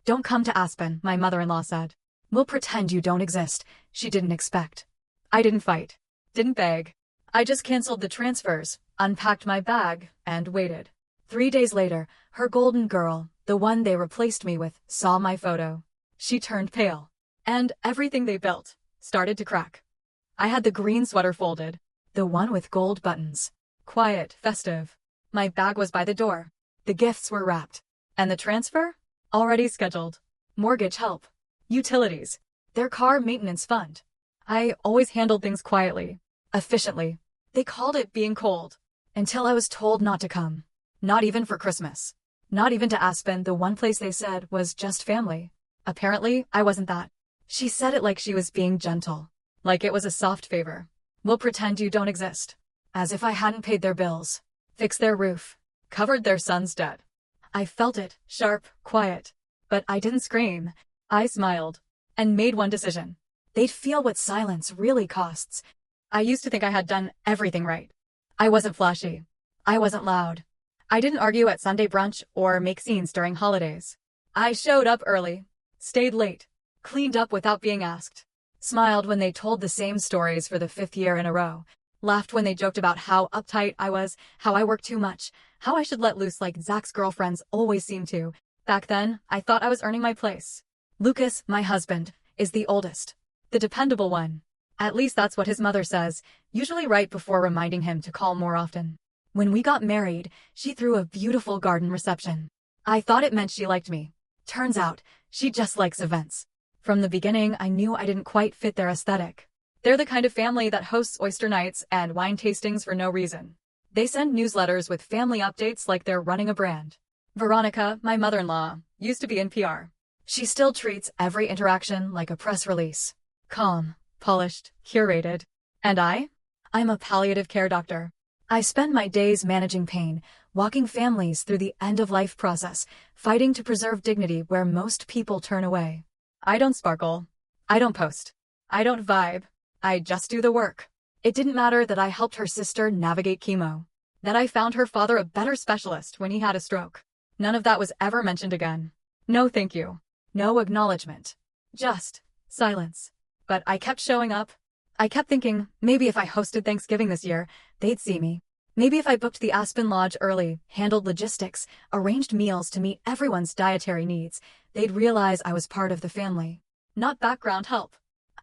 "Don't come to Aspen," my mother-in-law said. "We'll pretend you don't exist." She didn't expect. I didn't fight. Didn't beg. I just canceled the transfers, unpacked my bag, and waited. 3 days later, her golden girl, the one they replaced me with, saw my photo. She turned pale. And everything they built started to crack. I had the green sweater folded, the one with gold buttons. Quiet, festive. My bag was by the door. The gifts were wrapped. And the transfer? Already scheduled. Mortgage help. Utilities. Their car maintenance fund. I always handled things quietly, efficiently. They called it being cold. Until I was told not to come. Not even for Christmas. Not even to Aspen, the one place they said was just family. Apparently, I wasn't that. She said it like she was being gentle. Like it was a soft favor. "We'll pretend you don't exist." As if I hadn't paid their bills. Fixed their roof. Covered their son's debt. I felt it, sharp, quiet. But I didn't scream. I smiled. And made one decision. They'd feel what silence really costs. I used to think I had done everything right. I wasn't flashy. I wasn't loud. I didn't argue at Sunday brunch or make scenes during holidays. I showed up early. Stayed late. Cleaned up without being asked. Smiled when they told the same stories for the 5th year in a row. Laughed when they joked about how uptight I was, how I worked too much, how I should let loose like Zach's girlfriends always seem to. Back then, I thought I was earning my place. Lucas, my husband, is the oldest. The dependable one. At least that's what his mother says, usually right before reminding him to call more often. When we got married, she threw a beautiful garden reception. I thought it meant she liked me. Turns out, she just likes events. From the beginning, I knew I didn't quite fit their aesthetic. They're the kind of family that hosts oyster nights and wine tastings for no reason. They send newsletters with family updates like they're running a brand. Veronica, my mother-in-law, used to be in PR. She still treats every interaction like a press release. Calm, polished, curated. And I'm a palliative care doctor. I spend my days managing pain, walking families through the end-of-life process, fighting to preserve dignity where most people turn away. I don't sparkle. I don't post. I don't vibe. I just do the work. It didn't matter that I helped her sister navigate chemo. That I found her father a better specialist when he had a stroke. None of that was ever mentioned again. No thank you. No acknowledgement. Just silence. But I kept showing up. I kept thinking, maybe if I hosted Thanksgiving this year, they'd see me. Maybe if I booked the Aspen Lodge early, handled logistics, arranged meals to meet everyone's dietary needs, they'd realize I was part of the family. Not background help.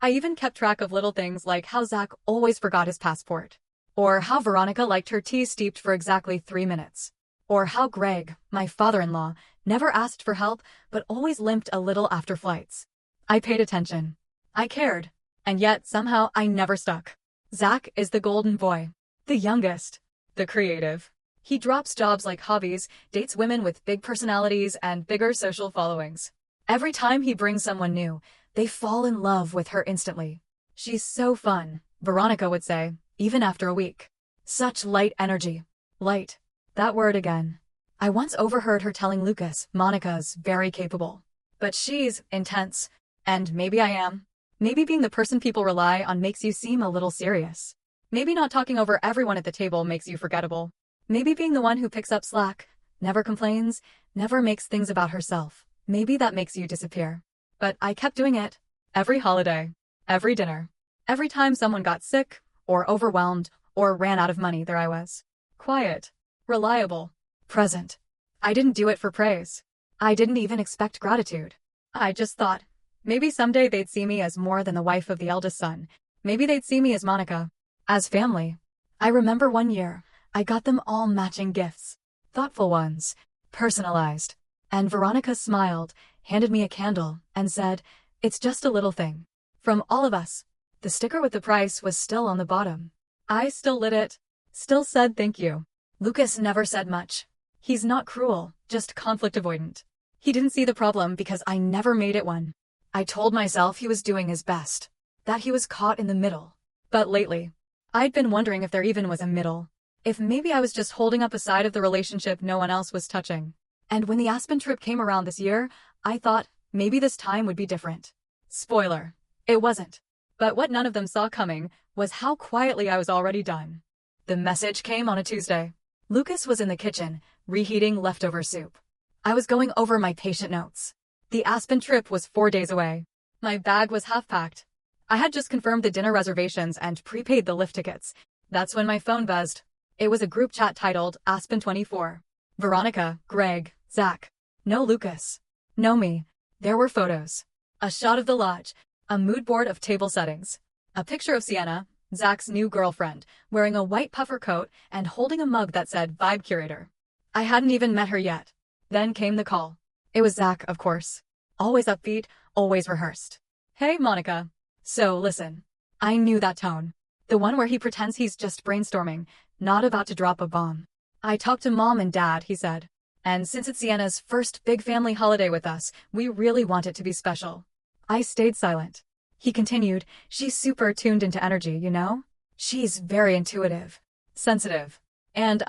I even kept track of little things like how Zach always forgot his passport. Or how Veronica liked her tea steeped for exactly 3 minutes. Or how Greg, my father-in-law, never asked for help but always limped a little after flights. I paid attention. I cared. And yet, somehow, I never stuck. Zach is the golden boy. The youngest. The creative. He drops jobs like hobbies, dates women with big personalities and bigger social followings. Every time he brings someone new, they fall in love with her instantly. She's so fun, Veronica would say, even after a week. Such light energy. Light. That word again. I once overheard her telling Lucas, "Monica's very capable. But she's intense." And maybe I am. Maybe being the person people rely on makes you seem a little serious. Maybe not talking over everyone at the table makes you forgettable. Maybe being the one who picks up slack, never complains, never makes things about herself. Maybe that makes you disappear. But I kept doing it. Every holiday. Every dinner. Every time someone got sick, or overwhelmed, or ran out of money, there I was. Quiet. Reliable. Present. I didn't do it for praise. I didn't even expect gratitude. I just thought, maybe someday they'd see me as more than the wife of the eldest son. Maybe they'd see me as Monica. As family. I remember one year, I got them all matching gifts. Thoughtful ones. Personalized. And Veronica smiled, handed me a candle, and said, "It's just a little thing. From all of us." The sticker with the price was still on the bottom. I still lit it. Still said thank you. Lucas never said much. He's not cruel, just conflict avoidant. He didn't see the problem because I never made it one. I told myself he was doing his best. That he was caught in the middle. But lately, I'd been wondering if there even was a middle. If maybe I was just holding up a side of the relationship no one else was touching. And when the Aspen trip came around this year, I thought maybe this time would be different. Spoiler. It wasn't. But what none of them saw coming was how quietly I was already done. The message came on a Tuesday. Lucas was in the kitchen, reheating leftover soup. I was going over my patient notes. The Aspen trip was 4 days away. My bag was half packed. I had just confirmed the dinner reservations and prepaid the lift tickets. That's when my phone buzzed. It was a group chat titled Aspen 24. Veronica, Greg, Zach. No Lucas. No me. There were photos. A shot of the lodge. A mood board of table settings. A picture of Sienna, Zach's new girlfriend, wearing a white puffer coat and holding a mug that said Vibe Curator. I hadn't even met her yet. Then came the call. It was Zach, of course. Always upbeat, always rehearsed. Hey, Monica. So, listen. I knew that tone. The one where he pretends he's just brainstorming, not about to drop a bomb. I talked to Mom and Dad, he said. And since it's Sienna's first big family holiday with us, we really want it to be special. I stayed silent. He continued, she's super tuned into energy, you know? She's very intuitive, sensitive. And,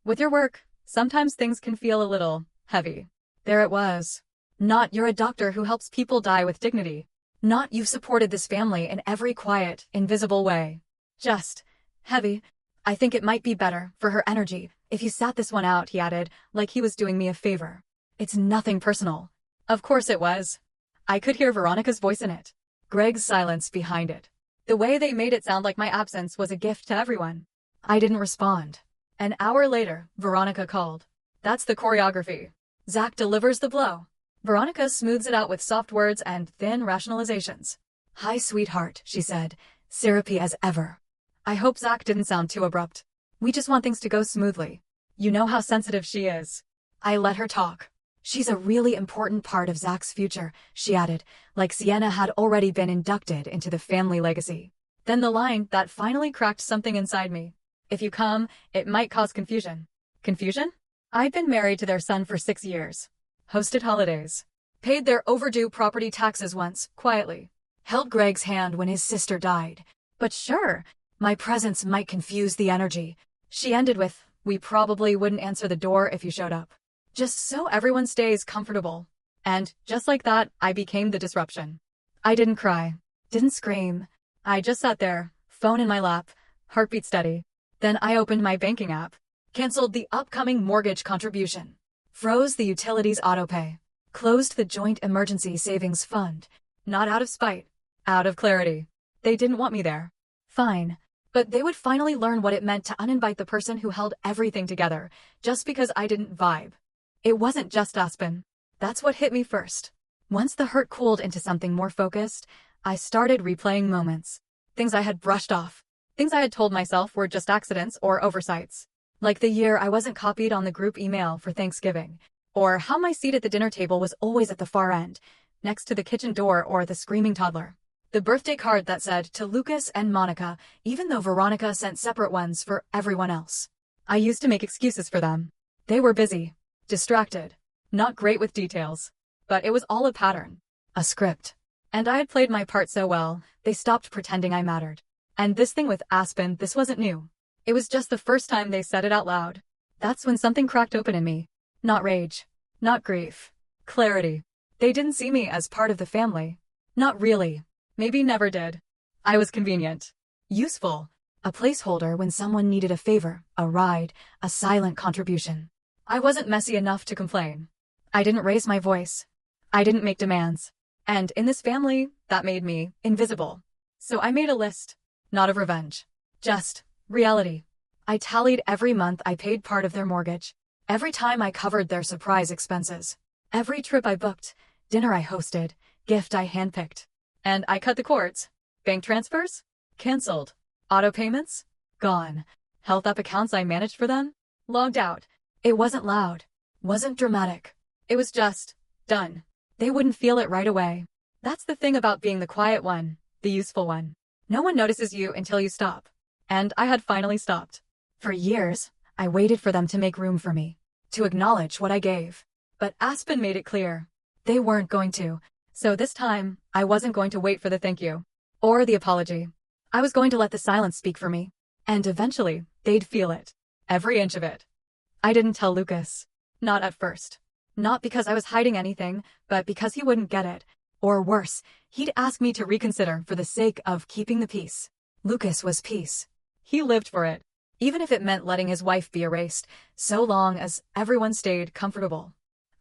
with your work, sometimes things can feel a little heavy. There it was. Not you're a doctor who helps people die with dignity. Not you've supported this family in every quiet, invisible way. Just heavy. I think it might be better for her energy if you sat this one out, he added, like he was doing me a favor. It's nothing personal. Of course it was. I could hear Veronica's voice in it. Greg's silence behind it. The way they made it sound like my absence was a gift to everyone. I didn't respond. An hour later, Veronica called. That's the choreography. Zach delivers the blow. Veronica smooths it out with soft words and thin rationalizations. Hi, sweetheart, she said, syrupy as ever. I hope Zach didn't sound too abrupt. We just want things to go smoothly. You know how sensitive she is. I let her talk. She's a really important part of Zach's future, she added, like Sienna had already been inducted into the family legacy. Then the line that finally cracked something inside me. If you come, it might cause confusion. Confusion? I'd been married to their son for 6 years. Hosted holidays. Paid their overdue property taxes once, quietly. Held Greg's hand when his sister died. But sure, my presence might confuse the energy. She ended with, we probably wouldn't answer the door if you showed up. Just so everyone stays comfortable. And, just like that, I became the disruption. I didn't cry. Didn't scream. I just sat there, phone in my lap, heartbeat steady. Then I opened my banking app. Canceled the upcoming mortgage contribution. Froze the utilities autopay. Closed the joint emergency savings fund. Not out of spite. Out of clarity. They didn't want me there. Fine. But they would finally learn what it meant to uninvite the person who held everything together, just because I didn't vibe. It wasn't just Aspen. That's what hit me first. Once the hurt cooled into something more focused, I started replaying moments. Things I had brushed off. Things I had told myself were just accidents or oversights. Like the year I wasn't copied on the group email for Thanksgiving. Or how my seat at the dinner table was always at the far end, next to the kitchen door or the screaming toddler. The birthday card that said, to Lucas and Monica, even though Veronica sent separate ones for everyone else. I used to make excuses for them. They were busy. Distracted. Not great with details. But it was all a pattern. A script. And I had played my part so well, they stopped pretending I mattered. And this thing with Aspen, this wasn't new. It was just the first time they said it out loud. That's when something cracked open in me. Not rage. Not grief. Clarity. They didn't see me as part of the family. Not really. Maybe never did. I was convenient. Useful. A placeholder when someone needed a favor, a ride, a silent contribution. I wasn't messy enough to complain. I didn't raise my voice. I didn't make demands. And in this family, that made me invisible. So I made a list. Not of revenge. Just reality. I tallied every month I paid part of their mortgage. Every time I covered their surprise expenses. Every trip I booked, dinner I hosted, gift I handpicked. And I cut the cords. Bank transfers? Cancelled. Auto payments? Gone. Health app accounts I managed for them? Logged out. It wasn't loud. Wasn't dramatic. It was just done. They wouldn't feel it right away. That's the thing about being the quiet one, the useful one. No one notices you until you stop. And I had finally stopped. For years, I waited for them to make room for me, to acknowledge what I gave. But Aspen made it clear. They weren't going to. So this time, I wasn't going to wait for the thank you. Or the apology. I was going to let the silence speak for me. And eventually, they'd feel it. Every inch of it. I didn't tell Lucas. Not at first. Not because I was hiding anything, but because he wouldn't get it. Or worse, he'd ask me to reconsider for the sake of keeping the peace. Lucas was peace. He lived for it. Even if it meant letting his wife be erased, so long as everyone stayed comfortable.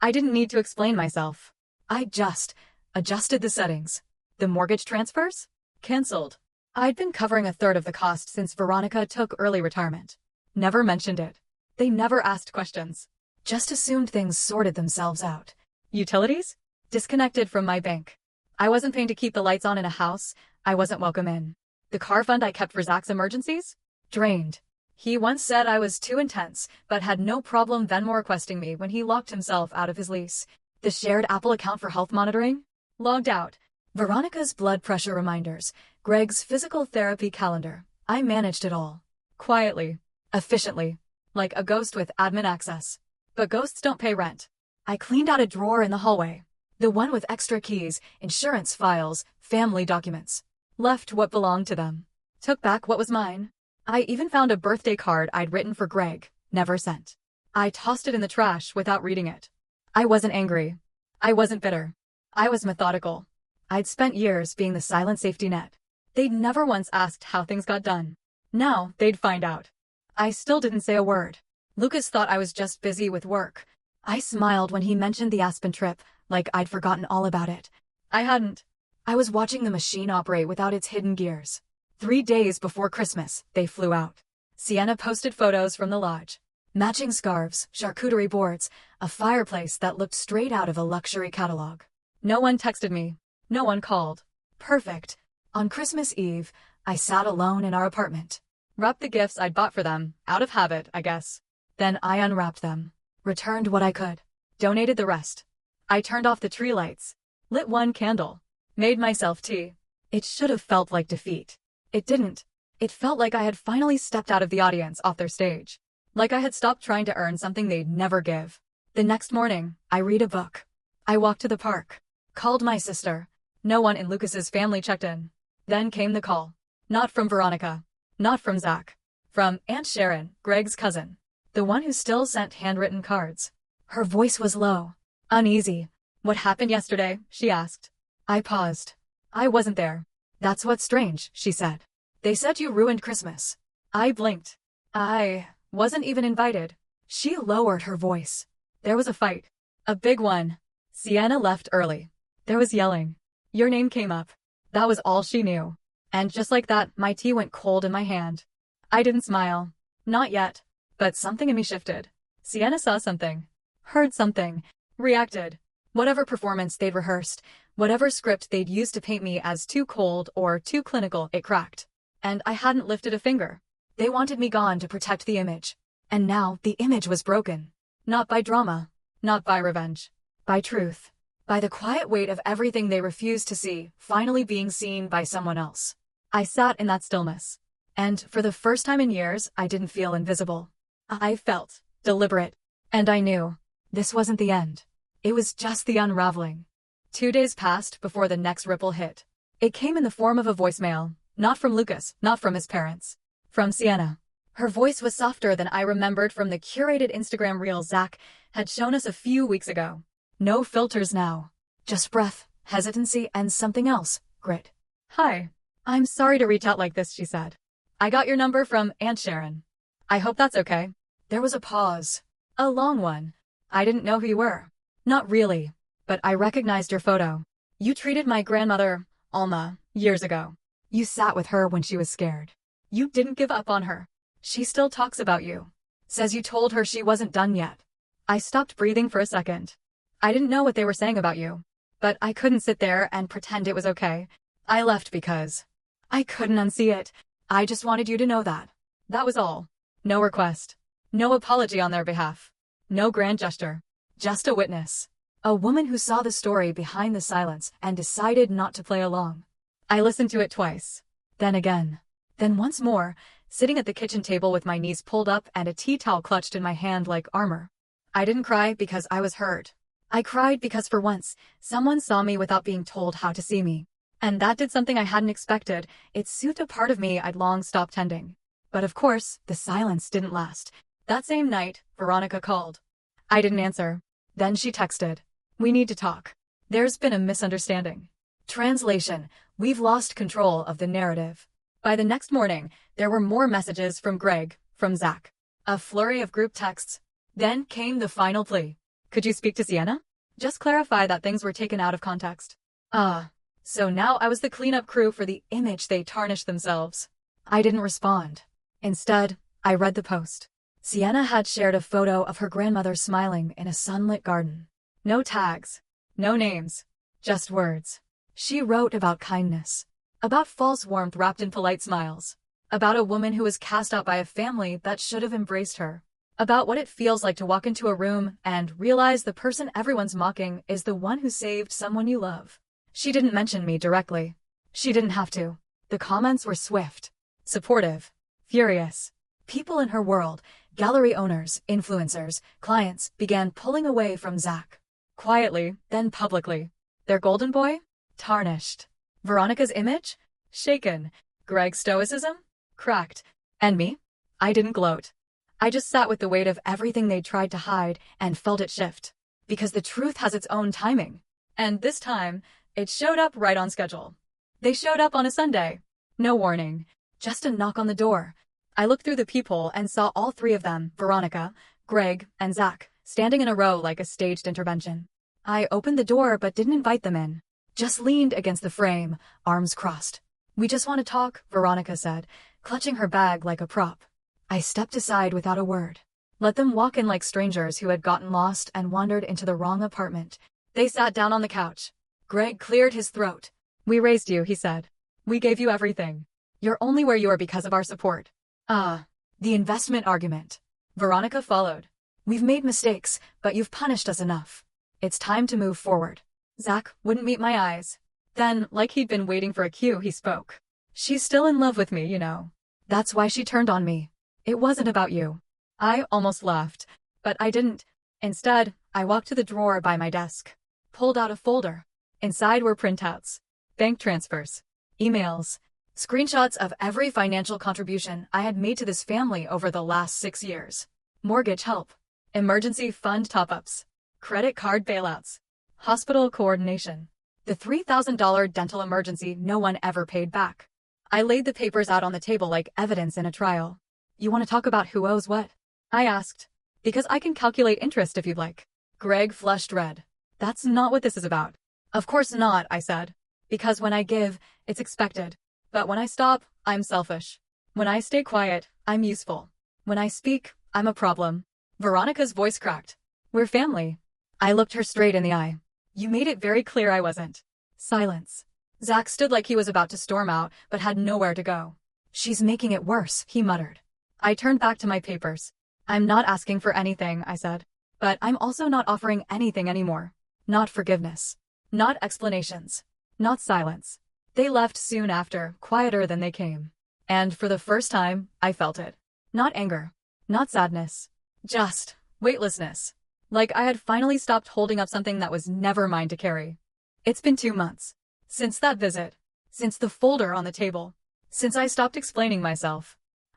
I didn't need to explain myself. I just adjusted the settings. The mortgage transfers? Cancelled. I'd been covering a third of the cost since Veronica took early retirement. Never mentioned it. They never asked questions. Just assumed things sorted themselves out. Utilities? Disconnected from my bank. I wasn't paying to keep the lights on in a house I wasn't welcome in. The car fund I kept for Zach's emergencies? Drained. He once said I was too intense, but had no problem Venmo requesting me when he locked himself out of his lease. The shared Apple account for health monitoring? Logged out. Veronica's blood pressure reminders. Greg's physical therapy calendar. I managed it all. Quietly. Efficiently. Like a ghost with admin access. But ghosts don't pay rent. I cleaned out a drawer in the hallway. The one with extra keys, insurance files, family documents. Left what belonged to them. Took back what was mine. I even found a birthday card I'd written for Greg, never sent. I tossed it in the trash without reading it. I wasn't angry. I wasn't bitter. I was methodical. I'd spent years being the silent safety net. They'd never once asked how things got done. Now they'd find out. I still didn't say a word. Lucas thought I was just busy with work. I smiled when he mentioned the Aspen trip, like I'd forgotten all about it. I hadn't. I was watching the machine operate without its hidden gears. 3 days before Christmas, they flew out. Sienna posted photos from the lodge. Matching scarves, charcuterie boards, a fireplace that looked straight out of a luxury catalog. No one texted me. No one called. Perfect. On Christmas Eve, I sat alone in our apartment. Wrapped the gifts I'd bought for them, out of habit, I guess. Then I unwrapped them. Returned what I could. Donated the rest. I turned off the tree lights. Lit one candle. Made myself tea. It should have felt like defeat. It didn't. It felt like I had finally stepped out of the audience off their stage. Like I had stopped trying to earn something they'd never give. The next morning, I read a book. I walked to the park. Called my sister. No one in Lucas's family checked in. Then came the call. Not from Veronica. Not from Zach. From Aunt Sharon, Greg's cousin. The one who still sent handwritten cards. Her voice was low. Uneasy. What happened yesterday? She asked. I paused. I wasn't there. That's what's strange, she said. They said you ruined Christmas. I blinked. I wasn't even invited. She lowered her voice. There was a fight. A big one. Sienna left early. There was yelling. Your name came up. That was all she knew. And just like that, my tea went cold in my hand. I didn't smile. Not yet. But something in me shifted. Sienna saw something. Heard something. Reacted. Whatever performance they'd rehearsed, whatever script they'd used to paint me as too cold or too clinical, it cracked. And I hadn't lifted a finger. They wanted me gone to protect the image. And now the image was broken. Not by drama. Not by revenge. By truth. By the quiet weight of everything they refused to see, finally being seen by someone else. I sat in that stillness. And for the first time in years, I didn't feel invisible. I felt deliberate. And I knew this wasn't the end. It was just the unraveling. 2 days passed before the next ripple hit. It came in the form of a voicemail, not from Lucas, not from his parents. From Sienna. Her voice was softer than I remembered from the curated Instagram reel Zach had shown us a few weeks ago. No filters now. Just breath, hesitancy, and something else, grit. Hi. I'm sorry to reach out like this, she said. I got your number from Aunt Sharon. I hope that's okay. There was a pause. A long one. I didn't know who you were. Not really. But I recognized your photo. You treated my grandmother, Alma, years ago. You sat with her when she was scared. You didn't give up on her. She still talks about you. Says you told her she wasn't done yet. I stopped breathing for a second. I didn't know what they were saying about you. But I couldn't sit there and pretend it was okay. I left because I couldn't unsee it. I just wanted you to know that. That was all. No request. No apology on their behalf. No grand gesture. Just a witness. A woman who saw the story behind the silence and decided not to play along. I listened to it twice. Then again. Then once more, sitting at the kitchen table with my knees pulled up and a tea towel clutched in my hand like armor. I didn't cry because I was hurt. I cried because for once, someone saw me without being told how to see me. And that did something I hadn't expected. It soothed a part of me I'd long stopped tending. But of course, the silence didn't last. That same night, Veronica called. I didn't answer. Then she texted. We need to talk. There's been a misunderstanding. Translation, we've lost control of the narrative. By the next morning, there were more messages from Greg, from Zach. A flurry of group texts. Then came the final plea. Could you speak to Sienna? Just clarify that things were taken out of context. Ah, so now I was the cleanup crew for the image they tarnished themselves. I didn't respond. Instead, I read the post. Sienna had shared a photo of her grandmother smiling in a sunlit garden. No tags. No names. Just words. She wrote about kindness. About false warmth wrapped in polite smiles. About a woman who was cast out by a family that should have embraced her. About what it feels like to walk into a room and realize the person everyone's mocking is the one who saved someone you love. She didn't mention me directly. She didn't have to. The comments were swift. Supportive. Furious. People in her world, gallery owners, influencers, clients, began pulling away from Zach. Quietly, then publicly. Their golden boy? Tarnished. Veronica's image? Shaken. Greg's stoicism? Cracked. And me? I didn't gloat. I just sat with the weight of everything they tried to hide and felt it shift. Because the truth has its own timing. And this time, it showed up right on schedule. They showed up on a Sunday. No warning. Just a knock on the door. I looked through the peephole and saw all three of them, Veronica, Greg, and Zach, standing in a row like a staged intervention. I opened the door but didn't invite them in. Just leaned against the frame, arms crossed. "We just want to talk," Veronica said, clutching her bag like a prop. I stepped aside without a word. Let them walk in like strangers who had gotten lost and wandered into the wrong apartment. They sat down on the couch. Greg cleared his throat. "We raised you," he said. "We gave you everything. You're only where you are because of our support." The investment argument. Veronica followed. "We've made mistakes, but you've punished us enough. It's time to move forward." Zach wouldn't meet my eyes. Then, like he'd been waiting for a cue, he spoke. "She's still in love with me, you know. That's why she turned on me. It wasn't about you." I almost laughed, but I didn't. Instead, I walked to the drawer by my desk, pulled out a folder. Inside were printouts, bank transfers, emails, screenshots of every financial contribution I had made to this family over the last 6 years. Mortgage help, emergency fund top-ups, credit card bailouts, hospital coordination, the $3,000 dental emergency no one ever paid back. I laid the papers out on the table like evidence in a trial. "You want to talk about who owes what?" I asked. "Because I can calculate interest if you'd like." Greg flushed red. "That's not what this is about." "Of course not," I said. "Because when I give, it's expected. But when I stop, I'm selfish. When I stay quiet, I'm useful. When I speak, I'm a problem." Veronica's voice cracked. "We're family." I looked her straight in the eye. "You made it very clear I wasn't." Silence. Zach stood like he was about to storm out, but had nowhere to go. "She's making it worse," he muttered. I turned back to my papers. "I'm not asking for anything," I said. "But I'm also not offering anything anymore. Not forgiveness. Not explanations. Not silence." They left soon after, quieter than they came. And for the first time, I felt it. Not anger. Not sadness. Just weightlessness. Like I had finally stopped holding up something that was never mine to carry. It's been 2 months. Since that visit. Since the folder on the table. Since I stopped explaining myself.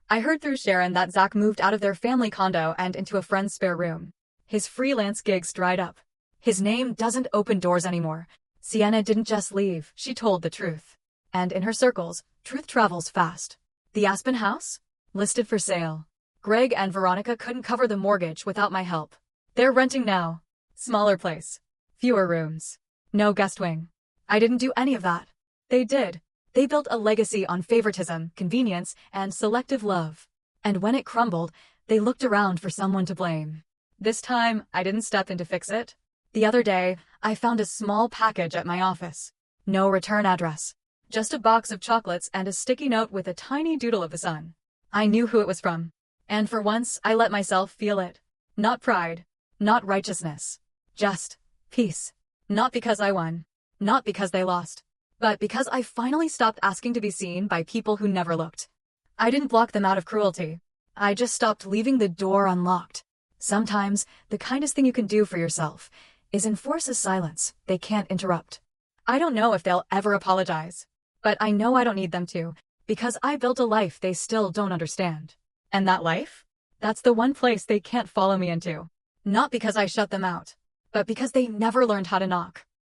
I heard through Sharon that Zach moved out of their family condo and into a friend's spare room. His freelance gigs dried up. His name doesn't open doors anymore. Sienna didn't just leave, she told the truth. And in her circles, truth travels fast. The Aspen house? Listed for sale. Greg and Veronica couldn't cover the mortgage without my help. They're renting now. Smaller place. Fewer rooms. No guest wing. I didn't do any of that. They did. They built a legacy on favoritism, convenience, and selective love. And when it crumbled, they looked around for someone to blame. This time, I didn't step in to fix it. The other day, I found a small package at my office. No return address. Just a box of chocolates and a sticky note with a tiny doodle of the sun. I knew who it was from. And for once, I let myself feel it. Not pride. Not righteousness. Just peace. Not because I won. Not because they lost. But because I finally stopped asking to be seen by people who never looked. I didn't block them out of cruelty. I just stopped leaving the door unlocked. Sometimes, the kindest thing you can do for yourself is enforce a silence they can't interrupt. I don't know if they'll ever apologize. But I know I don't need them to, because I built a life they still don't understand. And that life? That's the one place they can't follow me into. Not because I shut them out, but because they never learned how to knock.